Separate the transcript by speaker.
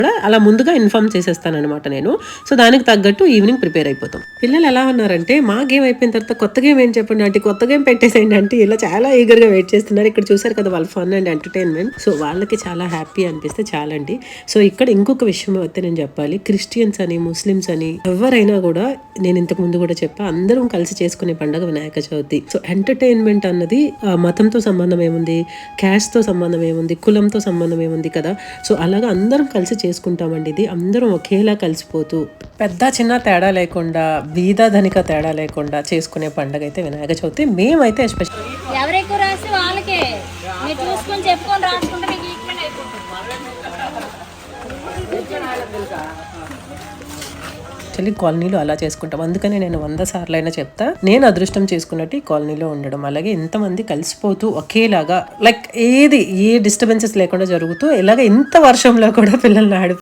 Speaker 1: కూడా అలా ముందుగా ఇన్ఫార్మ్ చేసేస్తాను అనమాట నేను. సో దానికి తగ్గట్టు ఈవినింగ్ ప్రిపేర్ అయిపోతాం. పిల్లలు ఎలా ఉన్నారంటే మా గేమ్ అయిపోయిన తర్వాత కొత్త గేమ్ ఏం చెప్పండి అంటే, కొత్త గేమ్ పెట్టేసేయండి అంటే ఇలా చాలా ఈగర్గా వెయిట్ చేస్తున్నారు. ఇక్కడ చూసారు కదా వాళ్ళ ఫన్ అండ్ ఎంటర్టైన్మెంట్. సో వాళ్ళకి చాలా హ్యాపీ అనిపిస్తే చాలండి. సో ఇక్కడ ఇంకొక విషయం అయితే నేను చెప్పాలి, క్రిస్టియన్స్ అని ముస్లిమ్స్ అని ఎవరైనా కూడా, నేను ఇంతకు ముందు కూడా చెప్పా, అందరం కలిసి చేసుకునే పండుగ వినాయక చవితి. సో ఎంటర్టైన్మెంట్ అన్నది మతంతో సంబంధం ఏముంది, క్యాస్ట్ తో సంబంధం ఏముంది, కులంతో సంబంధం ఏముంది కదా. సో అలాగా అందరం కలిసి చేసుకుంటామండి. ఇది అందరం ఒకేలా కలిసిపోతూ పెద్ద చిన్న తేడా లేకుండా, బీద ధనిక తేడా లేకుండా చేసుకునే పండుగ అయితే వినాయక చవితి. మేమైతే ఎస్పెషల్
Speaker 2: ఎవరెక్కువ రాస్తే వాళ్ళకే మీరు చూసుకొని చెప్పుకొని రాసుకుంటే మీకు ఈక్వెంట్ అయిపోతుంది.
Speaker 1: యాక్చువల్లీ కాలనీలో అలా చేసుకుంటాం. అందుకని నేను 100 సార్లు అయినా చెప్తా, నేను అదృష్టం చేసుకున్నట్టు ఈ కాలనీలో ఉండడం, అలాగే ఇంతమంది కలిసిపోతూ ఒకేలాగా లైక్ ఏ డిస్టర్బెన్సెస్ లేకుండా జరుగుతూ ఇలాగ ఇంత వర్షంలో కూడా పిల్లల్ని